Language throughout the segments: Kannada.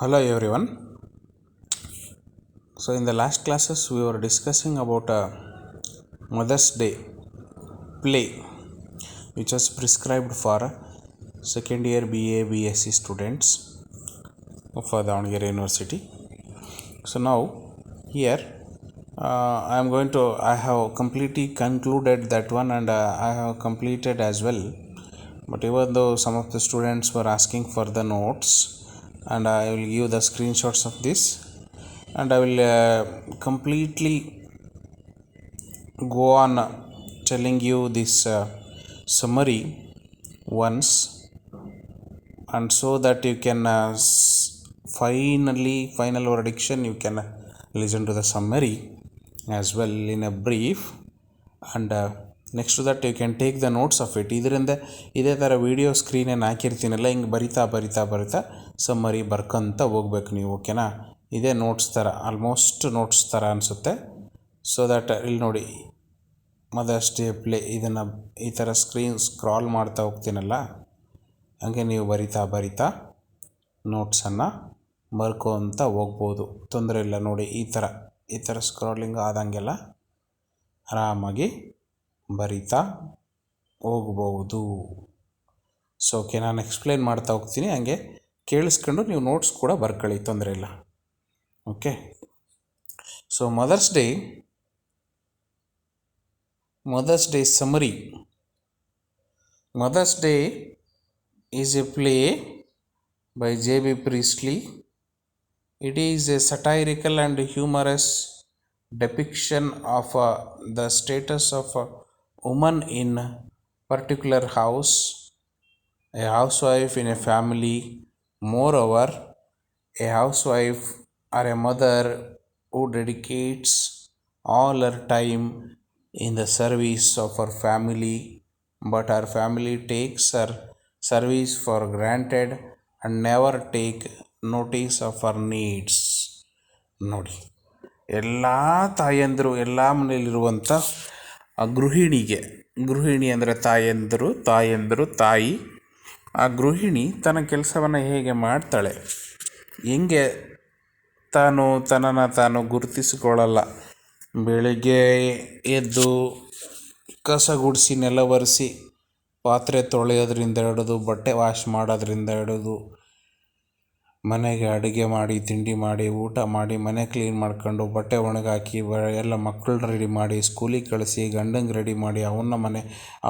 Hello everyone. So in the last classes we were discussing about Mother's Day play which was prescribed for second year BA BSc students of Davangere University. So now here I have completely concluded that one, and I have completed as well. But even though some of the students were asking for the notes, and I will give the screenshots of this, and I will completely go on telling you this summary once, and so that you can final prediction you can listen to the summary as well in a brief, and next to that you can take the notes of it. ಇದರಿಂದ ಇದೇ ಥರ ವಿಡಿಯೋ ಸ್ಕ್ರೀನೇನು ಹಾಕಿರ್ತೀನಲ್ಲ, ಹಿಂಗೆ ಬರಿತಾ ಸಮ್ಮರಿ ಬರ್ಕೊಂತ ಹೋಗ್ಬೇಕು ನೀವು, ಓಕೆನಾ? ಇದೇ ನೋಟ್ಸ್ ಥರ, ಆಲ್ಮೋಸ್ಟ್ ನೋಟ್ಸ್ ಥರ ಅನಿಸುತ್ತೆ. ಸೊ ದಟ್ ಇಲ್ಲಿ ನೋಡಿ, ಮದರ್ಸ್ ಡೇ ಪ್ಲೇ, ಇದನ್ನು ಈ ಥರ ಸ್ಕ್ರಾಲ್ ಮಾಡ್ತಾ ಹೋಗ್ತೀನಲ್ಲ, ಹಾಗೆ ನೀವು ಬರಿತಾ ನೋಟ್ಸನ್ನು ಬರ್ಕೊತ ಹೋಗ್ಬೋದು, ತೊಂದರೆ ಇಲ್ಲ. ನೋಡಿ, ಈ ಥರ ಸ್ಕ್ರಾಲಿಂಗ್ ಆದಂಗೆಲ್ಲ ಆರಾಮಾಗಿ ಬರಿತಾ ಹೋಗ್ಬೋದು. ಸೊ ಓಕೆ, ನಾನು ಎಕ್ಸ್ಪ್ಲೇನ್ ಮಾಡ್ತಾ ಹೋಗ್ತೀನಿ, ಹಾಗೆ ಕೇಳಿಸ್ಕೊಂಡು ನೀವು ನೋಟ್ಸ್ ಕೂಡ ಬರ್ಕೊಳ್ಳಿ, ತೊಂದರೆ ಇಲ್ಲ. Okay, so mother's day summary. Mother's Day is a play by J.B. Priestley. It is a satirical and humorous depiction of the status of a woman in a particular house, a housewife in a family. Moreover, a housewife or a mother who dedicates all her time in the service of her family, but her family takes her service for granted and never take notice of her needs. ನೋಡಿ, ಎಲ್ಲ ತಾಯಂದಿರು, ಎಲ್ಲ ಮನೆಯಲ್ಲಿರುವಂಥ ಗೃಹಿಣಿ ಅಂದರೆ ತಾಯಂದಿರು, ತಾಯಿ. ಆ ಗೃಹಿಣಿ ತನ್ನ ಕೆಲಸವನ್ನು ಹೇಗೆ ಮಾಡ್ತಾಳೆ, ಹೆಂಗೆ ತನ್ನನ್ನು ತಾನು ಗುರುತಿಸಿಕೊಳ್ಳಲ್ಲ. ಬೆಳಿಗ್ಗೆ ಎದ್ದು ಕಸ ಗುಡಿಸಿ, ನೆಲ ಒರೆಸಿ, ಪಾತ್ರೆ ತೊಳೆಯೋದ್ರಿಂದ ಹಿಡಿದು, ಬಟ್ಟೆ ವಾಶ್ ಮಾಡೋದ್ರಿಂದ ಹಿಡಿದು, ಮನೆಗೆ ಅಡುಗೆ ಮಾಡಿ, ತಿಂಡಿ ಮಾಡಿ, ಊಟ ಮಾಡಿ, ಮನೆ ಕ್ಲೀನ್ ಮಾಡ್ಕೊಂಡು, ಬಟ್ಟೆ ಒಣಗಾಕಿ, ಎಲ್ಲ ಮಕ್ಕಳನ್ನ ರೆಡಿ ಮಾಡಿ, ಸ್ಕೂಲಿಗೆ ಕಳಿಸಿ, ಗಂಡಂಗೆ ರೆಡಿ ಮಾಡಿ, ಅವನ್ನ ಮನೆ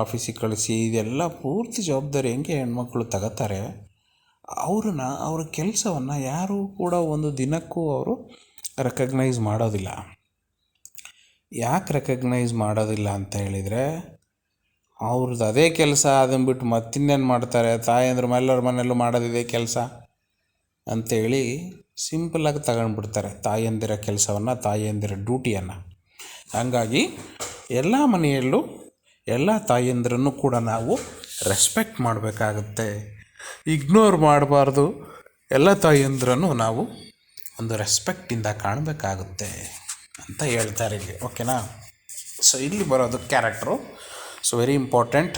ಆಫೀಸಿಗೆ ಕಳಿಸಿ, ಇದೆಲ್ಲ ಪೂರ್ತಿ ಜವಾಬ್ದಾರಿ ಹೆಂಗೆ ಹೆಣ್ಮಕ್ಳು ತಗೋತಾರೆ. ಅವ್ರ ಕೆಲಸವನ್ನು ಯಾರೂ ಕೂಡ ಒಂದು ದಿನಕ್ಕೂ ಅವರು ರೆಕಗ್ನೈಸ್ ಮಾಡೋದಿಲ್ಲ. ಯಾಕೆ ರೆಕಗ್ನೈಸ್ ಮಾಡೋದಿಲ್ಲ ಅಂತ ಹೇಳಿದರೆ, ಅವ್ರದ್ದು ಅದೇ ಕೆಲಸ, ಅದನ್ನು ಬಿಟ್ಟು ಮತ್ತಿನ್ನೇನು ಮಾಡ್ತಾರೆ, ತಾಯಂದ್ರ ಎಲ್ಲರ ಮನೆಯಲ್ಲೂ ಮಾಡೋದಿದೆ ಕೆಲಸ ಅಂಥೇಳಿ ಸಿಂಪಲ್ಲಾಗಿ ತಗೊಂಡ್ಬಿಡ್ತಾರೆ ತಾಯಂದಿರ ಕೆಲಸವನ್ನು, ತಾಯಂದಿರ ಡ್ಯೂಟಿಯನ್ನು. ಹಾಗಾಗಿ ಎಲ್ಲ ಮನೆಯಲ್ಲೂ ಎಲ್ಲ ತಾಯಂದಿರನ್ನು ಕೂಡ ನಾವು ರೆಸ್ಪೆಕ್ಟ್ ಮಾಡಬೇಕಾಗುತ್ತೆ, ಇಗ್ನೋರ್ ಮಾಡಬಾರ್ದು. ಎಲ್ಲ ತಾಯಂದಿರನ್ನು ನಾವು ಒಂದು ರೆಸ್ಪೆಕ್ಟಿಂದ ಕಾಣಬೇಕಾಗುತ್ತೆ ಅಂತ ಹೇಳ್ತಾರೆ ಇಲ್ಲಿ, ಓಕೆನಾ? ಸೊ ಇಲ್ಲಿ ಬರೋದು ಕ್ಯಾರೆಕ್ಟ್ರು. So very important,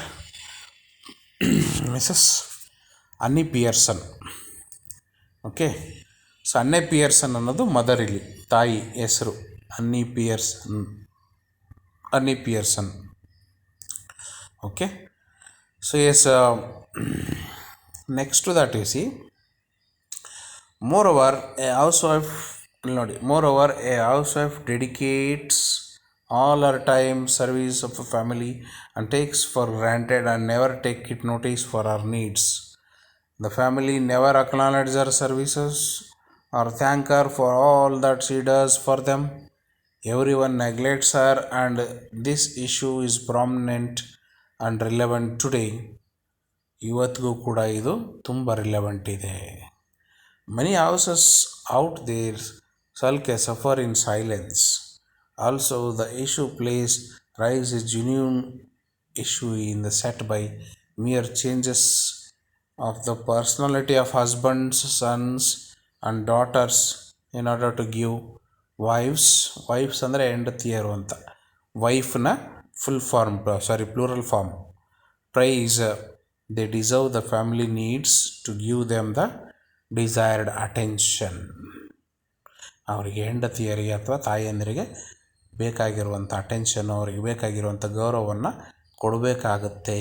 Mrs Annie Pearson. Okay, so Annie Pearson ಅನ್ನೋದು ಮದರ್, ಇಲ್ಲಿ ತಾಯಿ ಹೆಸರು Annie Pearson. Okay, so yes, next to that you see, moreover a housewife dedicates all her time service of a family and takes for granted and never take it notice for her needs. The family never acknowledge her services or thank her for all that she does for them. Everyone neglects her, and this issue is prominent and relevant today. ಇವತ್ತಿಗೂ ಕೂಡ ಇದು ತುಂಬ ರಿಲೆವೆಂಟ್ ಇದೆ. Many houses out there sulk suffer in silence. Also, the issue raise a genuine issue in the set by mere changes of the personality of husbands, sons, and daughters in order to give wives ಅಂದರೆ ಹೆಂಡತಿಯರು ಅಂತ, ವೈಫ್ನ plural form, praise they deserve the family needs to give them the desired attention. ಅವರಿಗೆ ಹೆಂಡತಿಯರಿಗೆ ಅಥವಾ ತಾಯಿಯಂದಿರಿಗೆ ಬೇಕಾಗಿರುವಂಥ ಅಟೆನ್ಷನ್, ಅವರಿಗೆ ಬೇಕಾಗಿರುವಂಥ ಗೌರವವನ್ನು ಕೊಡಬೇಕಾಗುತ್ತೆ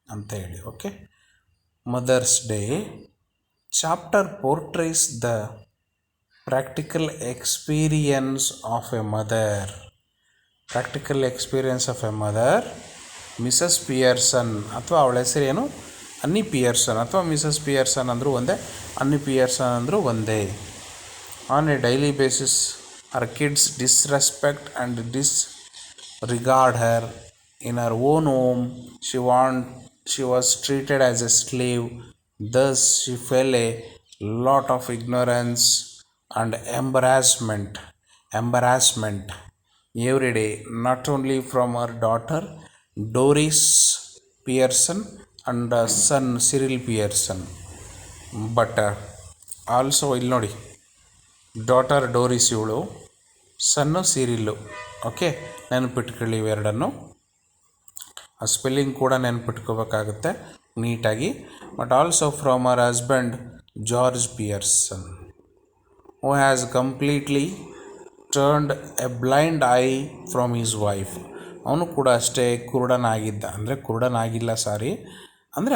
ಅಂತ ಹೇಳಿ. Okay, mother's day chapter portrays the practical experience of a mother. Practical experience of a mother Mrs Pearson, ಅಥವಾ ಅವಳ ಹೆಸರೇನು ಅನ್ನಿ ಪಿಯರ್ಸನ್, ಅಥವಾ ಮಿಸಸ್ ಪಿಯರ್ಸನ್ ಅಂದರೂ ಒಂದೇ, ಅನ್ನಿ ಪಿಯರ್ಸನ್ ಅಂದರೂ ಒಂದೇ. On A daily basis her kids disrespect and disregard her. In her own home she was treated as a slave. Thus she felt a lot of ignorance and embarrassment every day, not only from her daughter Doris Pearson and son Cyril Pearson, but also ಇಲ್ಲಿ ನೋಡಿ, ಡಾಟರ್ ಡೋರಿಸ್ ಇವಳು, ಸನ್ನು ಸಿರಿಲ್ಲು. ಓಕೆ, ನೆನಪಿಟ್ಕೊಳ್ಳಿ ಇವೆರಡನ್ನು. ಆ ಸ್ಪೆಲ್ಲಿಂಗ್ ಕೂಡ ನೆನಪಿಟ್ಕೋಬೇಕಾಗುತ್ತೆ ನೀಟಾಗಿ. But also from our husband George Pearson, who has completely turned A blind I from his wife. ಅವನು ಕೂಡ ಅಷ್ಟೇ ಕುರುಡನಾಗಿದ್ದ, ಅಂದರೆ ಕುರುಡನಾಗಿಲ್ಲ ಸಾರಿ, ಅಂದರೆ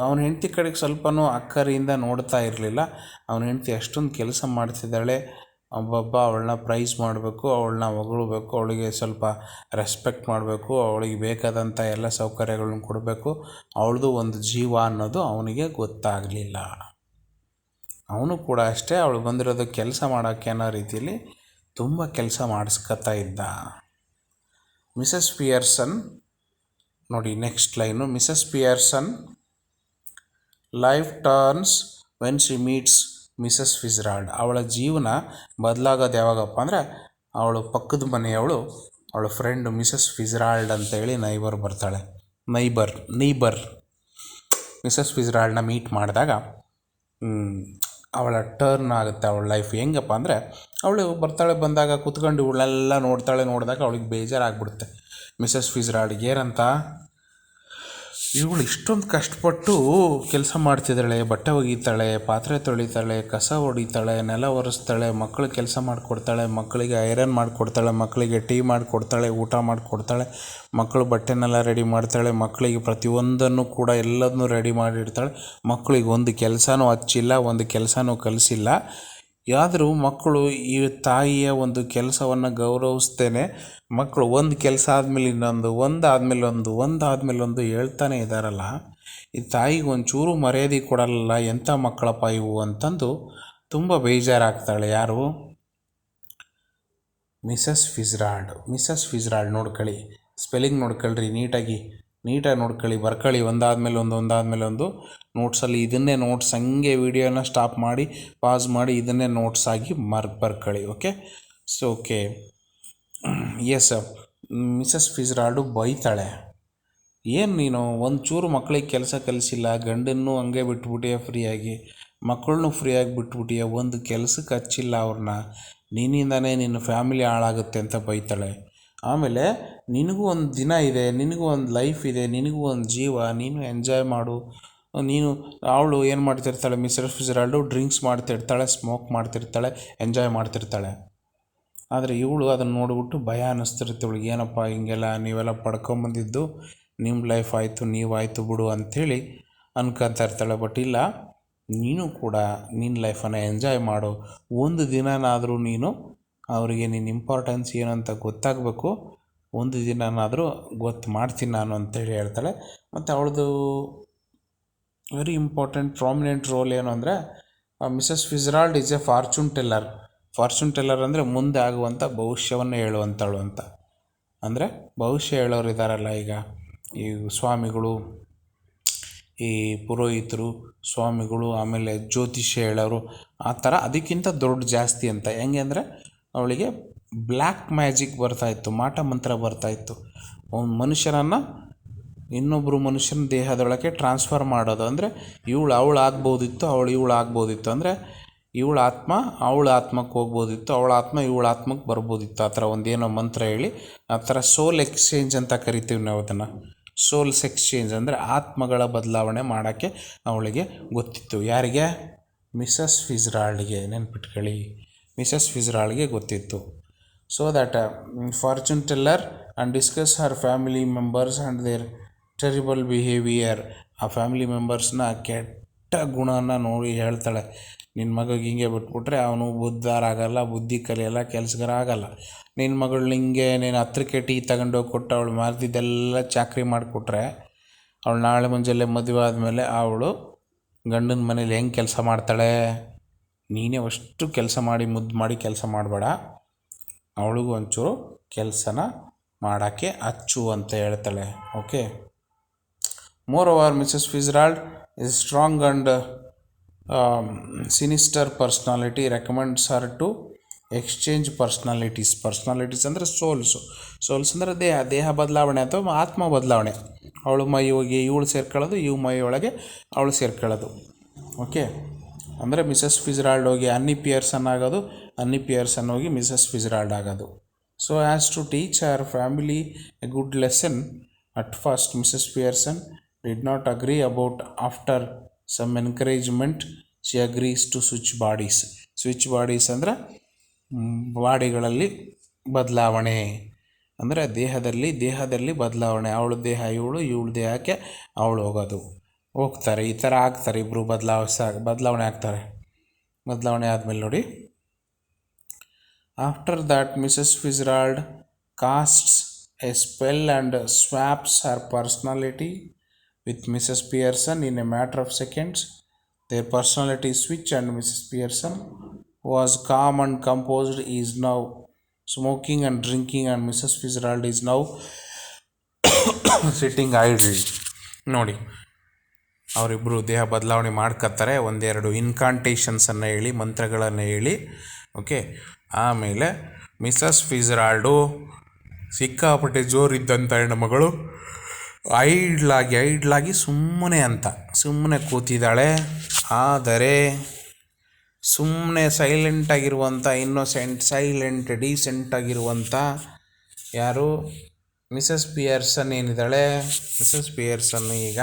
ಅವನ ಹೆಂಡತಿ ಕಡೆಗೆ ಸ್ವಲ್ಪನೂ ಅಕ್ಕರಿಯಿಂದ ನೋಡ್ತಾ ಇರಲಿಲ್ಲ. ಅವನ ಹೆಂಡತಿ ಅಷ್ಟೊಂದು ಕೆಲಸ ಮಾಡ್ತಿದ್ದಾಳೆ, ಒಬ್ಬೊಬ್ಬ ಅವಳನ್ನ ಪ್ರೈಸ್ ಮಾಡಬೇಕು, ಅವಳನ್ನ ಹೊಗಳಬೇಕು, ಅವಳಿಗೆ ಸ್ವಲ್ಪ ರೆಸ್ಪೆಕ್ಟ್ ಮಾಡಬೇಕು, ಅವಳಿಗೆ ಬೇಕಾದಂಥ ಎಲ್ಲ ಸೌಕರ್ಯಗಳನ್ನ ಕೊಡಬೇಕು, ಅವಳದು ಒಂದು ಜೀವ ಅನ್ನೋದು ಅವನಿಗೆ ಗೊತ್ತಾಗಲಿಲ್ಲ. ಅವನು ಕೂಡ ಅಷ್ಟೇ ಅವಳು ಬಂದಿರೋದು ಕೆಲಸ ಮಾಡೋಕ್ಕೆ ಅನ್ನೋ ರೀತಿಯಲ್ಲಿ ತುಂಬ ಕೆಲಸ ಮಾಡಿಸ್ಕೊತಾ ಇದ್ದ. ಮಿಸಸ್ ಪಿಯರ್ಸನ್ ನೋಡಿ, next line, Mrs Pearson life turns when she meets Mrs Fitzgerald. ಅವಳ ಜೀವನ ಬದಲಾಗೋದು ಯಾವಾಗಪ್ಪ ಅಂದರೆ, ಅವಳು ಪಕ್ಕದ ಮನೆಯವಳು, ಅವಳ ಫ್ರೆಂಡು ಮಿಸಸ್ ಫಿಜ್ರಾಲ್ಡ್ ಅಂತೇಳಿ ನೈಬರ್ ಮಿಸಸ್ ಫಿಜ್ರಾಲ್ಡ್ನ ಮೀಟ್ ಮಾಡಿದಾಗ ಅವಳ ಟರ್ನ್ ಆಗುತ್ತೆ ಅವಳ ಲೈಫ್. ಹೆಂಗಪ್ಪ ಅಂದರೆ, ಅವಳು ಬಂದಾಗ ಕೂತ್ಕೊಂಡು ಇವಳನ್ನೆಲ್ಲ ನೋಡಿದಾಗ ಅವಳಿಗೆ ಬೇಜಾರಾಗ್ಬಿಡುತ್ತೆ. ಮಿಸಸ್ ಫಿಜ್ರಾಲ್ಡ್ಗೆ ಏನಂತ, ಇವಳು ಇಷ್ಟೊಂದು ಕಷ್ಟಪಟ್ಟು ಕೆಲಸ ಮಾಡ್ತಿದ್ದಾಳೆ, ಬಟ್ಟೆ ಒಗಿತಾಳೆ, ಪಾತ್ರೆ ತೊಳಿತಾಳೆ, ಕಸ ಹೊಡಿತಾಳೆ, ನೆಲ ಒರೆಸ್ತಾಳೆ, ಮಕ್ಕಳು ಕೆಲಸ ಮಾಡಿಕೊಡ್ತಾಳೆ, ಮಕ್ಕಳಿಗೆ ಐರನ್ ಮಾಡಿಕೊಡ್ತಾಳೆ, ಮಕ್ಕಳಿಗೆ ಟೀ ಮಾಡಿಕೊಡ್ತಾಳೆ, ಊಟ ಮಾಡಿಕೊಡ್ತಾಳೆ, ಮಕ್ಕಳು ಬಟ್ಟೆನೆಲ್ಲ ರೆಡಿ ಮಾಡ್ತಾಳೆ, ಮಕ್ಕಳಿಗೆ ಪ್ರತಿಯೊಂದನ್ನು ಕೂಡ ಎಲ್ಲದನ್ನೂ ರೆಡಿ ಮಾಡಿಡ್ತಾಳೆ. ಮಕ್ಕಳಿಗೆ ಒಂದು ಕೆಲಸನೂ ಹಚ್ಚಿಲ್ಲ, ಒಂದು ಕೆಲಸನೂ ಕಲಿಸಿಲ್ಲ. ಯಾದರೂ ಮಕ್ಕಳು ಈ ತಾಯಿಯ ಒಂದು ಕೆಲಸವನ್ನು ಗೌರವಿಸ್ತೇನೆ ಮಕ್ಕಳು ಒಂದು ಕೆಲಸ ಆದಮೇಲೆ ಇನ್ನೊಂದು, ಒಂದಾದಮೇಲೆ ಒಂದು ಹೇಳ್ತಾನೆ ಇದ್ದಾರಲ್ಲ, ಈ ತಾಯಿಗೆ ಒಂಚೂರು ಮರ್ಯಾದೆ ಕೊಡಲ್ಲ, ಎಂಥ ಮಕ್ಕಳಪ್ಪ ಇವು ಅಂತಂದು ತುಂಬ ಬೇಜಾರಾಗ್ತಾಳೆ. ಯಾರು? ಮಿಸಸ್ ಫಿಜ್ರಾಲ್ಡ್. ನೋಡ್ಕೊಳ್ಳಿ, ಸ್ಪೆಲ್ಲಿಂಗ್ ನೋಡ್ಕೊಳ್ರಿ, ನೀಟಾಗಿ ನೋಡ್ಕೊಳ್ಳಿ, ಬರ್ಕೊಳ್ಳಿ, ಒಂದಾದಮೇಲೆ ಒಂದು ನೋಟ್ಸಲ್ಲಿ. ಇದನ್ನೇ ನೋಟ್ಸ್ ಹಂಗೆ ವೀಡಿಯೋನ ಸ್ಟಾಪ್ ಮಾಡಿ ಪಾಸ್ ಮಾಡಿ ಇದನ್ನೇ ನೋಟ್ಸ್ ಆಗಿ ಬರ್ಕೊಳ್ಳಿ. Okay, so okay, yes, Mrs Fitzgerald ಬೈತಾಳೆ, ಏನು ನೀನು ಒಂಚೂರು ಮಕ್ಕಳಿಗೆ ಕೆಲಸ ಕಲಿಸಿಲ್ಲ, ಗಂಡನ್ನು ಹಂಗೆ ಬಿಟ್ಬಿಟ್ಟಿಯ ಫ್ರೀಯಾಗಿ, ಮಕ್ಕಳನ್ನೂ ಫ್ರೀಯಾಗಿ ಬಿಟ್ಬಿಟ್ಟಿಯ, ಒಂದು ಕೆಲಸಕ್ಕೆ ಹಚ್ಚಿಲ್ಲ ಅವ್ರನ್ನ, ನಿನ್ನಿಂದನೇ ನಿನ್ನ ಫ್ಯಾಮಿಲಿ ಹಾಳಾಗುತ್ತೆ ಅಂತ ಬೈತಾಳೆ. ಆಮೇಲೆ ನಿನಗೂ ಒಂದು ದಿನ ಇದೆ, ನಿನಗೂ ಒಂದು ಲೈಫ್ ಇದೆ, ನಿನಗೂ ಒಂದು ಜೀವ, ನೀನು ಎಂಜಾಯ್ ಮಾಡು. ಅವಳು ಏನು ಮಾಡ್ತಿರ್ತಾಳೆ, ಮಿಸಸ್ ಫಿಜ್ರಾಲ್ಡು ಡ್ರಿಂಕ್ಸ್ ಮಾಡ್ತಿರ್ತಾಳೆ, ಸ್ಮೋಕ್ ಮಾಡ್ತಿರ್ತಾಳೆ, ಎಂಜಾಯ್ ಮಾಡ್ತಿರ್ತಾಳೆ. ಆದರೆ ಇವಳು ಅದನ್ನು ನೋಡಿಬಿಟ್ಟು ಭಯ ಅನ್ನಿಸ್ತಿರುತ್ತೆ ಇವಳಿಗೆ, ಏನಪ್ಪ ಹಿಂಗೆಲ್ಲ ನೀವೆಲ್ಲ ಪಡ್ಕೊಂಬಂದಿದ್ದು ನಿಮ್ಮ ಲೈಫ್ ಆಯಿತು, ನೀವಾಯಿತು ಬಿಡು ಅಂಥೇಳಿ ಅನ್ಕೊತಾ ಇರ್ತಾಳೆ. ಬಟ್ ಇಲ್ಲ, ನೀನು ಕೂಡ ನಿನ್ನ ಲೈಫನ್ನು ಎಂಜಾಯ್ ಮಾಡು, ಒಂದು ದಿನನಾದರೂ ನೀನು ಅವರಿಗೆ ನಿನ್ನ ಇಂಪಾರ್ಟೆನ್ಸ್ ಏನು ಅಂತ ಗೊತ್ತಾಗಬೇಕು, ಒಂದು ದಿನನಾದರೂ ಗೊತ್ತು ಮಾಡ್ತೀನಿ ನಾನು ಅಂತೇಳಿ ಹೇಳ್ತಾಳೆ. ಮತ್ತು ಅವಳದು ವೆರಿ ಇಂಪಾರ್ಟೆಂಟ್ ಪ್ರಾಮಿನೆಂಟ್ ರೋಲ್ ಏನು ಅಂದರೆ, Mrs Fitzgerald is a fortune teller ಅಂದರೆ ಮುಂದೆ ಆಗುವಂಥ ಭವಿಷ್ಯವನ್ನು ಹೇಳುವಂಥಳು ಅಂತ. ಅಂದರೆ ಭವಿಷ್ಯ ಹೇಳೋರು ಇದ್ದಾರಲ್ಲ, ಈಗ ಈ ಸ್ವಾಮಿಗಳು, ಈ ಪುರೋಹಿತರು, ಸ್ವಾಮಿಗಳು, ಆಮೇಲೆ ಜ್ಯೋತಿಷ್ಯ ಹೇಳೋರು, ಆ ಥರ ಅದಕ್ಕಿಂತ ದೊಡ್ಡ ಜಾಸ್ತಿ ಅಂತ. ಹೆಂಗೆ ಅಂದರೆ, ಅವಳಿಗೆ ಬ್ಲ್ಯಾಕ್ ಮ್ಯಾಜಿಕ್ ಬರ್ತಾಯಿತ್ತು, ಮಾಟ ಮಂತ್ರ ಬರ್ತಾಯಿತ್ತು. ಮನುಷ್ಯನನ್ನು ಇನ್ನೊಬ್ಬರು ಮನುಷ್ಯನ ದೇಹದೊಳಗೆ ಟ್ರಾನ್ಸ್ಫರ್ ಮಾಡೋದು. ಅಂದರೆ ಅವಳು ಆಗ್ಬೋದಿತ್ತು, ಇವಳು ಆಗ್ಬೋದಿತ್ತು. ಅಂದರೆ ಇವಳ ಆತ್ಮ ಅವಳ ಆತ್ಮಕ್ಕೆ ಹೋಗ್ಬೋದಿತ್ತು, ಅವಳ ಆತ್ಮ ಇವಳ ಆತ್ಮಕ್ಕೆ ಬರ್ಬೋದಿತ್ತು. ಆ ಥರ ಒಂದೇನೋ ಮಂತ್ರ ಹೇಳಿ, ಆ ಥರ ಸೋಲ್ ಎಕ್ಸ್ಚೇಂಜ್ ಅಂತ ಕರಿತೀವಿ ನಾವು ಅದನ್ನು. ಸೋಲ್ಸ್ ಎಕ್ಸ್ಚೇಂಜ್ ಅಂದರೆ ಆತ್ಮಗಳ ಬದಲಾವಣೆ ಮಾಡೋಕ್ಕೆ ಅವಳಿಗೆ ಗೊತ್ತಿತ್ತು. ಯಾರಿಗೆ? ಮಿಸಸ್ ಫಿಜ್ರಾಲ್ಡ್ಗೆ ನೆನ್ಪಿಟ್ಕೊಳ್ಳಿ, ಮಿಸಸ್ ಫಿಜ್ರಾಲ್ಡ್ಗೆ ಗೊತ್ತಿತ್ತು. So that fortune teller and discuss her family members and their terrible behaviour. ಆ ಫ್ಯಾಮಿಲಿ ಮೆಂಬರ್ಸ್ನ ಕೆಟ್ಟ ಗುಣನ ನೋಡಿ ಹೇಳ್ತಾಳೆ, ನಿನ್ನ ಮಗಗೆ ಹಿಂಗೆ ಬಿಟ್ಬಿಟ್ರೆ ಅವನು ಬುದ್ಧಾರಾಗಲ್ಲ, ಬುದ್ಧಿ ಕಲಿಯಲ್ಲ, ಕೆಲಸಗಾರ ಆಗಲ್ಲ. ನಿನ್ನ ಮಗಳು ಹಿಂಗೆ ನೀನು 10ಕ್ಕೆ ಟೀ ತಗೊಂಡೋಗಿ ಕೊಟ್ಟು ಅವಳು ಮಾರ್ದಿದ್ದೆಲ್ಲ ಚಾಕ್ರಿ ಮಾಡಿಕೊಟ್ರೆ ಅವಳು ನಾಳೆ ಮುಂಜಾನೆ ಮದುವೆ ಆದಮೇಲೆ ಅವಳು ಗಂಡನ ಮನೇಲಿ ಹೆಂಗೆ ಕೆಲಸ ಮಾಡ್ತಾಳೆ? ನೀನೇ ಅಷ್ಟು ಕೆಲಸ ಮಾಡಿ ಮುದ್ದು ಮಾಡಿ ಕೆಲಸ ಮಾಡಬೇಡ, ಅವಳಿಗೂ ಒಂಚೂರು ಕೆಲಸನ ಮಾಡೋಕ್ಕೆ ಹಚ್ಚು ಅಂತ ಹೇಳ್ತಾಳೆ. Okay. Moreover Mrs Fitzgerald is strong and sinister personality recommends her to exchange personalities ಅಂದರೆ ಸೋಲ್ಸ್ ಅಂದರೆ ದೇಹ ಬದಲಾವಣೆ ಅಥವಾ ಆತ್ಮ ಬದಲಾವಣೆ. ಅವಳು ಮೈ ಹೋಗಿ ಇವಳು ಸೇರ್ಕೊಳ್ಳೋದು, ಮೈ ಒಳಗೆ ಅವಳು ಸೇರ್ಕೊಳ್ಳೋದು. ಓಕೆ. ಅಂದರೆ ಮಿಸಸ್ ಫಿಜ್ರಾಲ್ಡ್ ಹೋಗಿ ಅನ್ನಿ ಪಿಯರ್ಸನ್ ಆಗೋದು, ಅನ್ನಿ ಪಿಯರ್ಸನ್ ಹೋಗಿ ಮಿಸಸ್ ಫಿಜ್ರಾಲ್ಡ್ ಆಗೋದು. So as to teach her family a good lesson at first Mrs Pearson did not agree about after some encouragement she agrees to switch bodies ಅಂದರೆ ಬಾಡಿಗಳಲ್ಲಿ ಬದಲಾವಣೆ, ಅಂದರೆ ದೇಹದಲ್ಲಿ ಬದಲಾವಣೆ. ಅವಳು ದೇಹ ಇವಳು ದೇಹಕ್ಕೆ ಅವಳು ಹೋಗ್ತಾರೆ, ಈ ಥರ ಆಗ್ತಾರೆ ಇಬ್ಬರು ಬದಲಾವಣೆ ಆಗ್ತಾರೆ. ಬದಲಾವಣೆ ಆದಮೇಲೆ ನೋಡಿ, after that Mrs Fitzgerald casts a spell and swaps her personality with Mrs Pearson in a matter of seconds. Their personality switch and Mrs Pearson was calm and composed is now smoking and drinking and Mrs. Fitzgerald is now sitting idle. ನೋಡಿ, ಅವರಿಬ್ಬರು ದೇಹ ಬದಲಾವಣೆ ಮಾಡ್ಕೊತಾರೆ. ಒಂದೆರಡು ಇನ್ಕಾಂಟೇಷನ್ಸನ್ನು ಹೇಳಿ, ಮಂತ್ರಗಳನ್ನು ಹೇಳಿ. ಓಕೆ. ಆಮೇಲೆ ಮಿಸಸ್ ಫಿಜ್ರಾಲ್ಡು ಸಿಕ್ಕಾಪಟ್ಟೆ ಜೋರಿದ್ದಂಥ ಹೆಣ್ಣುಮಗಳು ಐಡ್ಲಾಗಿ ಸುಮ್ಮನೆ ಕೂತಿದ್ದಾಳೆ. ಆದರೆ ಸುಮ್ಮನೆ ಸೈಲೆಂಟಾಗಿರುವಂಥ ಸೈಲೆಂಟ್ ಡೀಸೆಂಟಾಗಿರುವಂಥ ಯಾರು ಮಿಸಸ್ ಪಿಯರ್ಸನ್ ಏನಿದ್ದಾಳೆ, ಮಿಸಸ್ ಪಿಯರ್ಸನ್ ಈಗ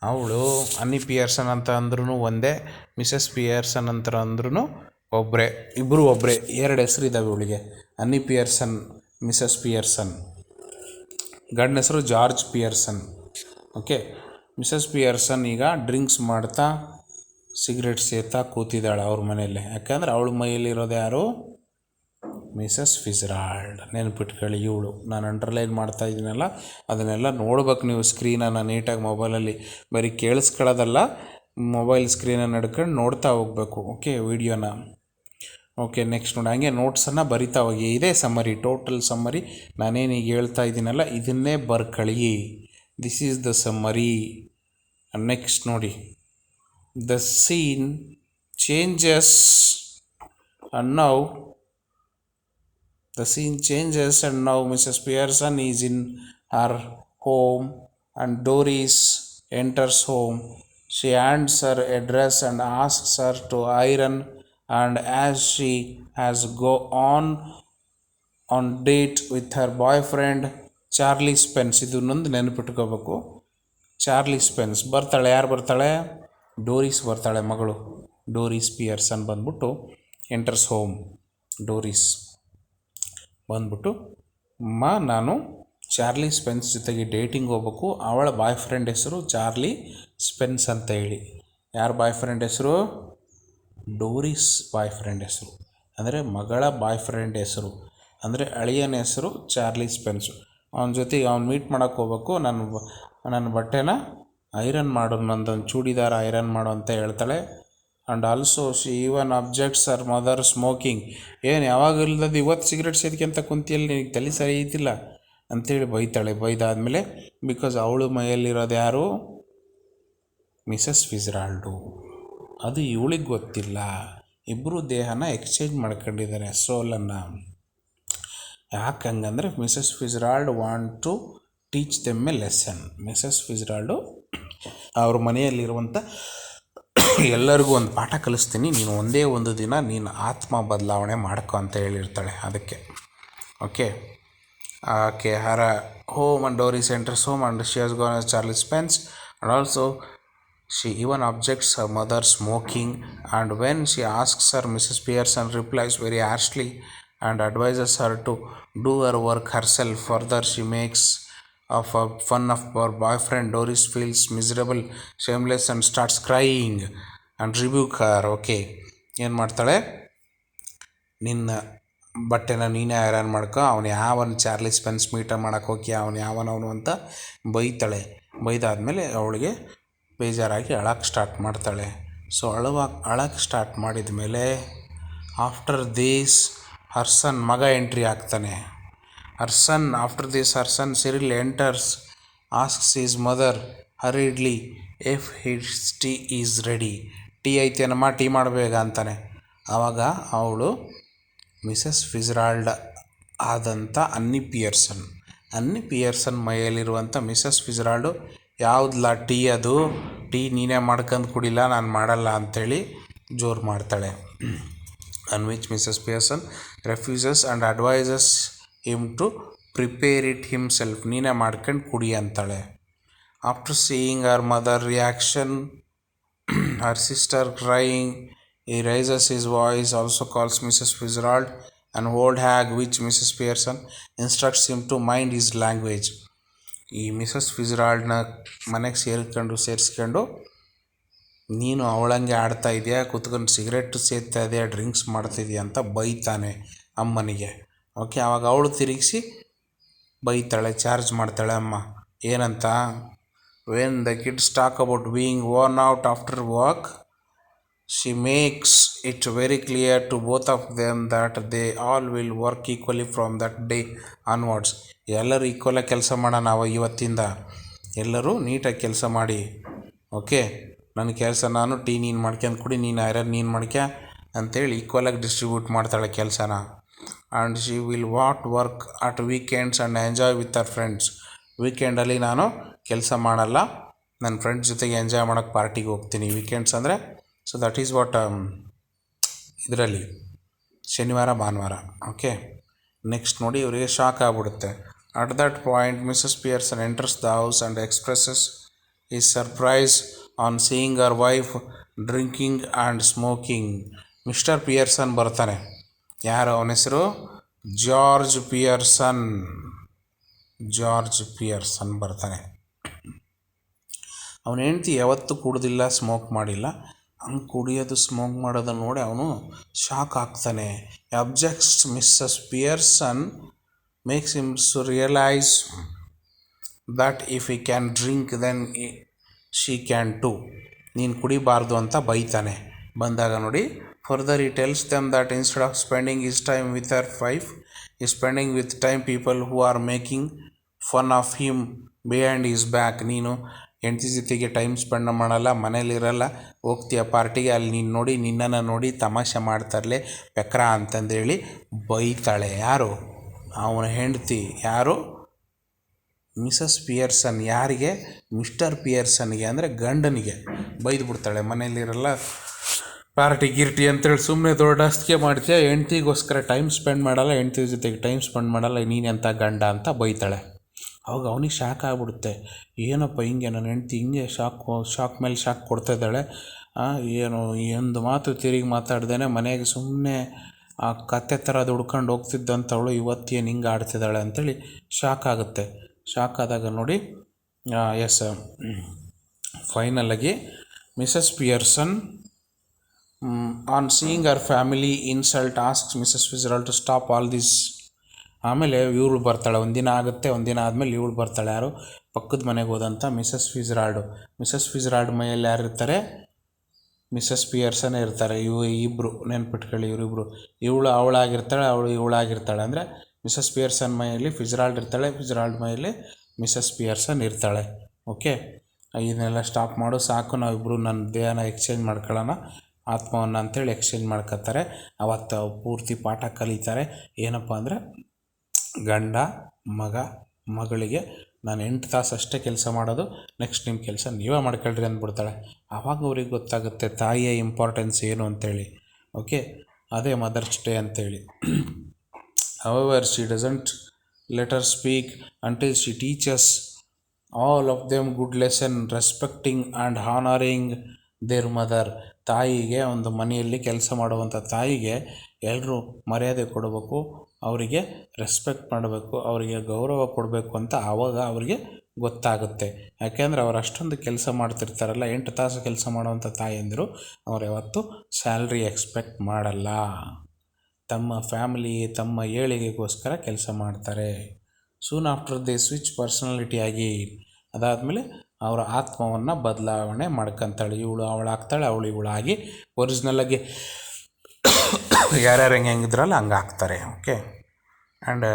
ಅವಳು ಅನ್ನಿ ಪಿಯರ್ಸನ್ ಅಂತ ಅಂದ್ರೂ ಒಂದೇ, ಮಿಸಸ್ ಪಿಯರ್ಸನ್ ಅಂತ ಅಂದ್ರೂ ಇಬ್ಬರು ಒಬ್ಬರೇ. 2 ಹೆಸರು ಇದ್ದಾವೆ ಇವಳಿಗೆ, ಅನ್ನಿ ಪಿಯರ್ಸನ್, ಮಿಸಸ್ ಪಿಯರ್ಸನ್. ಗಂಡ ಹೆಸರು George Pearson. Okay. Mrs Pearson ಈಗ ಡ್ರಿಂಕ್ಸ್ ಮಾಡ್ತಾ ಸಿಗರೇಟ್ ಸೇತಾ ಕೂತಿದ್ದಾಳೆ ಅವ್ರ ಮನೆಯಲ್ಲೇ. ಯಾಕಂದರೆ ಅವಳ ಮೈಯಲ್ಲಿರೋದು ಯಾರು? ಮಿಸಸ್ ಫಿಜ್ರಾಲ್ಡ್. ನೆನಪಿಟ್ಕೊಳ್ಳಿ, ಇವಳು ನಾನು ಅಂಡರ್ಲೈನ್ ಮಾಡ್ತಾ ಇದ್ದೀನಲ್ಲ ಅದನ್ನೆಲ್ಲ ನೋಡ್ಬೇಕು ನೀವು. ಸ್ಕ್ರೀನನ್ನು ನೀಟಾಗಿ ಮೊಬೈಲಲ್ಲಿ ಬರೀ ಕೇಳಿಸ್ಕೊಳ್ಳೋದಲ್ಲ, ಮೊಬೈಲ್ ಸ್ಕ್ರೀನನ್ನು ಹಿಡ್ಕೊಂಡು ನೋಡ್ತಾ ಹೋಗಬೇಕು. ಓಕೆ, ವೀಡಿಯೋನ. ಓಕೆ, ನೆಕ್ಸ್ಟ್ ನೋಡಿ, ಹಂಗೆ ನೋಟ್ಸನ್ನು ಬರಿತಾ ಹೋಗಿ. ಇದೇ ಸಮ್ಮರಿ, ಟೋಟಲ್ ಸಮ್ಮರಿ. ನಾನೇನೀಗ ಹೇಳ್ತಾ ಇದ್ದೀನಲ್ಲ ಇದನ್ನೇ ಬರ್ಕೊಳ್ಳಿ. This is the summary. Next ನೋಡಿ, the scene changes and now Mrs. Pearson is in her home and Doris enters home. She hands her a dress and asks her to iron, and as she has gone on date with her boyfriend Charlie Spence. ಇದನ್ನೊಂದು ನೆನಪಿಟ್ಕೋಬೇಕು. ಚಾರ್ಲಿ ಸ್ಪೆನ್ಸ್ ಬರ್ತಾಳೆ. ಯಾರು ಬರ್ತಾಳೆ? ಡೋರಿಸ್ ಬರ್ತಾಳೆ, ಮಗಳು ಡೋರಿಸ್ ಪಿಯರ್ಸನ್ ಬಂದ್ಬಿಟ್ಟು ಎಂಟರ್ಸ್ ಹೋಮ್. ಡೋರಿಸ್ ಬಂದ್ಬಿಟ್ಟು, ನಾನು ಚಾರ್ಲಿ ಸ್ಪೆನ್ಸ್ ಜೊತೆಗೆ ಡೇಟಿಂಗ್ ಹೋಗ್ಬೇಕು. ಅವಳ ಬಾಯ್ ಫ್ರೆಂಡ್ ಹೆಸರು ಚಾರ್ಲಿ ಸ್ಪೆನ್ಸ್ ಅಂತ ಹೇಳಿ. ಯಾರ ಬಾಯ್ ಫ್ರೆಂಡ್ ಹೆಸರು? ಡೋರಿಸ್ ಬಾಯ್ ಫ್ರೆಂಡ್ ಹೆಸರು, ಅಂದರೆ ಮಗಳ ಬಾಯ್ ಫ್ರೆಂಡ್ ಹೆಸರು, ಅಂದರೆ ಅಳಿಯನ ಹೆಸರು ಚಾರ್ಲಿ ಸ್ಪೆನ್ಸು. ಅವನ ಜೊತೆಗೆ ಅವ್ನು ಮೀಟ್ ಮಾಡೋಕ್ಕೆ ಹೋಗ್ಬೇಕು. ನನ್ನ ಬಟ್ಟೆನ ಐರನ್ ಮಾಡು, ನಂದೊಂದು ಚೂಡಿದಾರ ಐರನ್ ಮಾಡು ಅಂತ ಹೇಳ್ತಾಳೆ. And also she even objects her mother smoking. ಏನು ಯಾವಾಗ ಇಲ್ಲದ ಇವತ್ತು ಸಿಗರೇಟ್ ಸೇದ್ಕೊಂತ ಕುಂತಿಯಲ್ಲಿ, ನಿನಗೆ ತಲೆ ಸರಿ ಐತಿಲ್ಲ ಅಂಥೇಳಿ ಬೈತಾಳೆ. ಬೈದಾದ್ಮೇಲೆ ಬಿಕಾಸ್ ಅವಳು ಮೈಯಲ್ಲಿರೋದು ಯಾರು? Mrs Fitzgerald. ಅದು ಇವಳಿಗೆ ಗೊತ್ತಿಲ್ಲ. ಇಬ್ಬರು ದೇಹನ ಎಕ್ಸ್ಚೇಂಜ್ ಮಾಡ್ಕೊಂಡಿದ್ದಾರೆ, ಸೋಲನ್ನು. ಯಾಕೆ ಹಂಗಂದರೆ Mrs Fitzgerald want to teach them a lesson. Mrs Fitzgerald ಅವ್ರ ಮನೆಯಲ್ಲಿರುವಂಥ ಎಲ್ಲರಿಗೂ ಒಂದು ಪಾಠ ಕಲಿಸ್ತೀನಿ, ನೀನು ಒಂದೇ ಒಂದು ದಿನ ನೀನು ಆತ್ಮ ಬದಲಾವಣೆ ಮಾಡ್ಕೊ ಅಂತ ಹೇಳಿರ್ತಾಳೆ. ಅದಕ್ಕೆ okay. Her home and Doris enters home and she has gone as Charlie Spence, and also She even objects her mother smoking, and when she asks her, Mrs. Pearson replies very harshly and advises her to do her work herself. Further, she makes fun of her boyfriend. Doris feels miserable, shameless, and starts crying and rebuke her. Okay, ಏನು ಮಾಡ್ತಾಳೆ, ನಿನ್ನ ಬಟ್ಟೆನ ನೀನೇ ಐರನ್ ಮಾಡ್ಕೊ, ಅವನು ಯಾವನು ಚಾರ್ಲಿ ಸ್ಪೆನ್ಸ್ ಮೀಟರ್ ಮಾಡೋಕ್ಕೆ ಹೋಗಿ ಅವನು ಯಾವನವನು ಅಂತ ಬೈತಾಳೆ. ಬೈದಾದ್ಮೇಲೆ ಅವಳಿಗೆ ಬೇಜಾರಾಗಿ ಅಳಕ್ಕೆ ಸ್ಟಾರ್ಟ್ ಮಾಡ್ತಾಳೆ. ಸೊ ಅಳಕ್ಕೆ ಸ್ಟಾರ್ಟ್ ಮಾಡಿದ ಮೇಲೆ ಆಫ್ಟರ್ ದಿಸ್ ಹರ್ಸನ್ ಮಗ ಎಂಟ್ರಿ ಆಗ್ತಾನೆ. After this her son Cyril enters, asks his mother hurriedly if his tea is ready. Tea ಐತೇನಮ್ಮ, ಟೀ ಮಾಡಬೇಕ ಅಂತಾನೆ. ಆವಾಗ ಅವಳು ಮಿಸಸ್ ಫಿಜ್ರಾಲ್ಡ್ ಆದಂಥ ಅನ್ನಿ ಪಿಯರ್ಸನ್ ಮೈಯಲ್ಲಿರುವಂಥ ಮಿಸಸ್ ಫಿಜ್ರಾಲ್ಡು, ಯಾವುದಲ್ಲ ಟೀ, ಅದು ಟೀ ನೀನೇ ಮಾಡ್ಕೊಂಡು ಕುಡಿಲ್ಲ, ನಾನು ಮಾಡಲ್ಲ ಅಂಥೇಳಿ ಜೋರು ಮಾಡ್ತಾಳೆ. On which Mrs Pearson refuses and advises him to prepare it himself, ನೀನೇ ಮಾಡ್ಕೊಂಡು ಕುಡಿ ಅಂತಾಳೆ. After seeing hour mother reaction, her sister crying, he raises his voice, also calls Mrs. Fitzgerald an old hag, which Mrs. Pearson instructs him to mind his language. ಈ ಮಿಸಸ್ ಫಿಜ್ರಾಲ್ಡ್ನ ಮನೆಗೆ ಸೇರಿಸ್ಕೊಂಡು ನೀನು ಅವಳಂಗೆ ಆಡ್ತಾ ಇದೆಯಾ, ಕೂತ್ಕೊಂಡು ಸಿಗರೆಟ್ ಸೇದ್ತಾ ಇದೆಯಾ, ಡ್ರಿಂಕ್ಸ್ ಮಾಡ್ತಿದೆಯಾ ಅಂತ ಬೈತಾನೆ ಅಮ್ಮನಿಗೆ. ಓಕೆ, ಆವಾಗ ಅವಳು ತಿರುಗಿಸಿ ಬೈತಾಳೆ, ಚಾರ್ಜ್ ಮಾಡ್ತಾಳೆ ಅಮ್ಮ. ಏನಂತ, when the kids talk about being worn out after work, she makes it very clear to both of them that they all will work equally from that day onwards. ಎಲ್ಲರೂ ಈಕ್ವಲಾಗಿ ಕೆಲಸ ಮಾಡೋಣ, ನಾವು ಇವತ್ತಿಂದ ಎಲ್ಲರೂ ನೀಟಾಗಿ ಕೆಲಸ ಮಾಡಿ. ಓಕೆ, ನನ್ನ ಕೆಲಸ ನಾನು, ಟೀ ನೀನು ಮಾಡ್ಕೊಂಡು ಕುಡಿ, ನೀನು ಐರನ್ ನೀನು ಮಾಡ್ಕ್ಯ ಅಂಥೇಳಿ ಈಕ್ವಲಾಗಿ ಡಿಸ್ಟ್ರಿಬ್ಯೂಟ್ ಮಾಡ್ತಾಳೆ ಕೆಲಸನ. And she will work at weekends and enjoy with our friends. ವೀಕೆಂಡಲ್ಲಿ ನಾನು ಕೆಲಸ ಮಾಡಲ್ಲ, ನನ್ನ ಫ್ರೆಂಡ್ಸ್ ಜೊತೆಗೆ ಎಂಜಾಯ್ ಮಾಡೋಕ್ಕೆ ಪಾರ್ಟಿಗೆ ಹೋಗ್ತೀನಿ. ವೀಕೆಂಡ್ಸ್ ಅಂದರೆ ಸೊ ದಟ್ ಈಸ್ ವಾಟ್ ಇದರಲ್ಲಿ ಶನಿವಾರ ಭಾನುವಾರ. ಓಕೆ, ನೆಕ್ಸ್ಟ್ ನೋಡಿ, ಇವರಿಗೆ ಶಾಕ್ ಆಗಿಬಿಡುತ್ತೆ. At that point Mrs Pearson enters the house and expresses his surprise on seeing our wife drinking and smoking. Mr Pearson ಬರ್ತಾನೆ. ಯಾರು ಅವನ ಹೆಸರು? ಜಾರ್ಜ್ ಪಿಯರ್ಸನ್ ಬರ್ತಾನೆ. ಅವನ ಹೆಂಡ್ತಿ ಯಾವತ್ತೂ ಕುಡ್ದಿಲ್ಲ, ಸ್ಮೋಕ್ ಮಾಡಿಲ್ಲ. ಹಂಗೆ ಕುಡಿಯೋದು, ಸ್ಮೋಕ್ ಮಾಡೋದನ್ನು ನೋಡಿ ಅವನು ಶಾಕ್ ಆಗ್ತಾನೆ. Objects Mrs Pearson makes him realise that if he can drink then she can too. ನೀನು ಕುಡಿಬಾರ್ದು ಅಂತ ಬೈತಾನೆ. ಬಂದಾಗ ನೋಡಿ, further he tells them that instead of spending his time with her wife, he is spending with people who are making fun of him behind his back. ನೀನು ಹೆಂಡತಿ ಜೊತೆಗೆ ಟೈಮ್ ಸ್ಪೆಂಡ್ ಮಾಡಲ್ಲ, ಮನೇಲಿರಲ್ಲ, ಹೋಗ್ತೀಯ ಪಾರ್ಟಿಗೆ, ಅಲ್ಲಿ ನೀನು ನೋಡಿ, ನಿನ್ನನ್ನು ನೋಡಿ ತಮಾಷೆ ಮಾಡ್ತಾರಲೆ ಪೆಕ್ರ ಅಂತಂದೇಳಿ ಬೈತಾಳೆ. ಯಾರು? ಅವನ ಹೆಂಡತಿ. ಯಾರು? Mrs Pearson. ಯಾರಿಗೆ? ಮಿಸ್ಟರ್ ಪಿಯರ್ಸನ್ಗೆ, ಅಂದರೆ ಗಂಡನಿಗೆ ಬೈದು ಬಿಡ್ತಾಳೆ. ಮನೇಲಿರಲ್ಲ, ಪಾರ್ಟಿ ಗಿರ್ಟಿ ಅಂತೇಳಿ ಸುಮ್ಮನೆ ದೊಡ್ಡಸ್ತಿಗೆ ಮಾಡ್ತೀಯ, ಹೆಂಡ್ತಿಗೋಸ್ಕರ ಟೈಮ್ ಸ್ಪೆಂಡ್ ಮಾಡಲ್ಲ, ಹೆಂಡ್ತಿ ಜೊತೆಗೆ ಟೈಮ್ ಸ್ಪೆಂಡ್ ಮಾಡಲ್ಲ, ನೀನೆಂಥ ಗಂಡ ಅಂತ ಬೈತಾಳೆ. ಅವಾಗ ಅವನಿಗೆ ಶಾಕ್ ಆಗಿಬಿಡುತ್ತೆ. ಏನಪ್ಪ ಹಿಂಗೆ ನನ್ನ ಹೆಂಡ್ತಿ ಹಿಂಗೆ ಶಾಕ್ ಮೇಲೆ ಶಾಕ್ ಕೊಡ್ತಾಯಿದ್ದಾಳೆ, ಏನು ಒಂದು ಮಾತು ತಿರುಗಿ ಮಾತಾಡ್ದೇನೆ ಮನೆಗೆ ಸುಮ್ಮನೆ ಆ ಕತ್ತೆ ಥರ ದುಡ್ಕೊಂಡು ಹೋಗ್ತಿದ್ದಂಥವಳು ಇವತ್ತೇನು ಹಿಂಗೆ ಆಡ್ತಿದ್ದಾಳೆ ಅಂಥೇಳಿ ಶಾಕ್ ಆಗುತ್ತೆ. ಶಾಕ್ ಆದಾಗ ನೋಡಿ, ಫೈನಲಾಗಿ Mrs Pearson on seeing our family insult asks Mrs Fitzgerald to stop all this. ಆಮೇಲೆ ಇವಳು ಬರ್ತಾಳೆ. ಒಂದಿನ ಆಗುತ್ತೆ, ಒಂದಿನ ಆದಮೇಲೆ ಇವಳು ಬರ್ತಾಳೆ. ಯಾರು? ಪಕ್ಕದ ಮನೆಗೆ ಹೋದಂಥ ಮಿಸಸ್ ಫಿಜ್ರಾಲ್ಡ್ ಮೈಯಲ್ಲಿ ಯಾರು ಇರ್ತಾರೆ? ಮಿಸಸ್ ಪಿಯರ್ಸನ್ ಇರ್ತಾರೆ. ಇಬ್ಬರು ನೆನ್ಪಿಟ್ಕೊಳ್ಳಿ, ಇವರಿಬ್ಬರು. ಇವಳು ಅವಳಾಗಿರ್ತಾಳೆ, ಅವಳು ಇವಳಾಗಿರ್ತಾಳೆ. ಅಂದರೆ ಮಿಸಸ್ ಪಿಯರ್ಸನ್ ಮೈಯಲ್ಲಿ ಫಿಜ್ರಾಲ್ಡ್ ಇರ್ತಾಳೆ, ಫಿಜ್ರಾಲ್ಡ್ ಮೈಯಲ್ಲಿ ಮಿಸಸ್ ಪಿಯರ್ಸನ್ ಇರ್ತಾಳೆ. ಓಕೆ, ಇದನ್ನೆಲ್ಲ ಸ್ಟಾಪ್ ಮಾಡು, ಸಾಕು, ನಾವಿಬ್ಬರು ನನ್ನ ದೇಹನ ಎಕ್ಸ್ಚೇಂಜ್ ಮಾಡ್ಕೊಳ್ಳೋಣ, ಆತ್ಮವನ್ನು ಅಂತೇಳಿ ಎಕ್ಸ್ಚೇಂಜ್ ಮಾಡ್ಕೊತಾರೆ. ಅವತ್ತು ಪೂರ್ತಿ ಪಾಠ ಕಲಿತಾರೆ. ಏನಪ್ಪ ಅಂದರೆ, ಗಂಡ ಮಗಳಿಗೆ ನಾನು 8 ತಾಸು ಅಷ್ಟೇ ಕೆಲಸ ಮಾಡೋದು, ನೆಕ್ಸ್ಟ್ ನಿಮ್ಮ ಕೆಲಸ ನೀವೇ ಮಾಡ್ಕೊಳ್ರಿ ಅಂದ್ಬಿಡ್ತಾಳೆ. ಆವಾಗ ಅವ್ರಿಗೆ ಗೊತ್ತಾಗುತ್ತೆ ತಾಯಿಯ ಇಂಪಾರ್ಟೆನ್ಸ್ ಏನು ಅಂತೇಳಿ. ಓಕೆ, ಅದೇ ಮದರ್ಸ್ ಡೇ ಅಂತೇಳಿ. However, she doesn't let her speak until she teaches all of them good lesson respecting and honouring their mother. ತಾಯಿಗೆ, ಒಂದು ಮನೆಯಲ್ಲಿ ಕೆಲಸ ಮಾಡುವಂಥ ತಾಯಿಗೆ ಎಲ್ಲರೂ ಮರ್ಯಾದೆ ಕೊಡಬೇಕು, ಅವರಿಗೆ ರೆಸ್ಪೆಕ್ಟ್ ಮಾಡಬೇಕು, ಅವರಿಗೆ ಗೌರವ ಕೊಡಬೇಕು ಅಂತ ಆವಾಗ ಅವರಿಗೆ ಗೊತ್ತಾಗುತ್ತೆ. ಯಾಕೆಂದರೆ ಅವ್ರು ಅಷ್ಟೊಂದು ಕೆಲಸ ಮಾಡ್ತಿರ್ತಾರಲ್ಲ, 8 ತಾಸು ಕೆಲಸ ಮಾಡುವಂಥ ತಾಯಿಯಂದಿರು ಅವ್ರು ಯಾವತ್ತೂ ಸ್ಯಾಲ್ರಿ ಎಕ್ಸ್ಪೆಕ್ಟ್ ಮಾಡಲ್ಲ. ತಮ್ಮ ಫ್ಯಾಮಿಲಿ, ತಮ್ಮ ಏಳಿಗೆಗೋಸ್ಕರ ಕೆಲಸ ಮಾಡ್ತಾರೆ. Soon after they switch personality ಆಗಿ, ಅದಾದಮೇಲೆ ಅವರ ಆತ್ಮವನ್ನು ಬದಲಾವಣೆ ಮಾಡ್ಕೊತಾಳೆ. ಇವಳು ಅವಳಾಗ್ತಾಳೆ, ಅವಳು ಇವಳಾಗಿ ಒರಿಜಿನಲಾಗಿ ಯಾರ್ಯಾರು ಹೆಂಗಿದ್ರಲ್ಲ ಹಂಗೆ ಆಗ್ತಾರೆ. Okay. And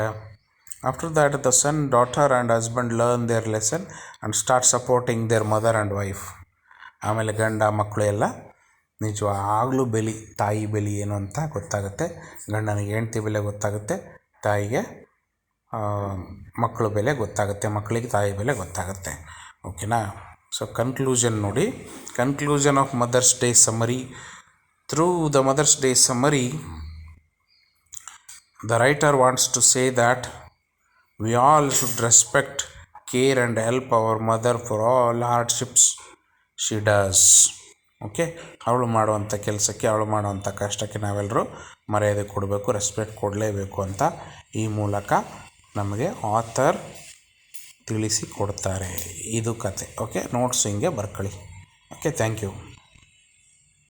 after that the son, daughter and husband learn their lesson and start supporting their mother and wife. ಆಮೇಲೆ ಗಂಡ ಮಕ್ಕಳು ಎಲ್ಲ ನಿಜವಾಗ್ಲೂ ತಾಯಿ ಬೆಲೆ ಏನು ಅಂತ ಗೊತ್ತಾಗುತ್ತೆ. ಗಂಡನಿಗೆ ಹೆಂಡತಿ ಬೆಲೆ ಗೊತ್ತಾಗುತ್ತೆ, ತಾಯಿಗೆ ಮಕ್ಕಳು ಬೆಲೆ ಗೊತ್ತಾಗುತ್ತೆ, ಮಕ್ಕಳಿಗೆ ತಾಯಿ ಬೆಲೆ ಗೊತ್ತಾಗುತ್ತೆ. ಓಕೆನಾ. ಸೊ ಕನ್ಕ್ಲೂಷನ್ ನೋಡಿ. Conclusion of mother's day summary. Through the mother's day summary, the writer wants to say that we all should respect, care and help our mother for all hardships she does. Okay. ಅವಳು ಮಾಡುವಂಥ ಕೆಲಸಕ್ಕೆ, ಅವಳು ಮಾಡುವಂಥ ಕಷ್ಟಕ್ಕೆ ನಾವೆಲ್ಲರೂ ಮರ್ಯಾದೆ ಕೊಡಬೇಕು, ರೆಸ್ಪೆಕ್ಟ್ ಕೊಡಲೇಬೇಕು ಅಂತ ಈ ಮೂಲಕ ನಮಗೆ ಆಥರ್ ತಿಳಿಸಿ ಕೊಡ್ತಾರೆ. ಇದು ಕತೆ. ಓಕೆ. ನೋಟ್ಸ್ ಹಿಂಗೆ ಬರ್ಕೊಳ್ಳಿ. ಓಕೆ. Thank you.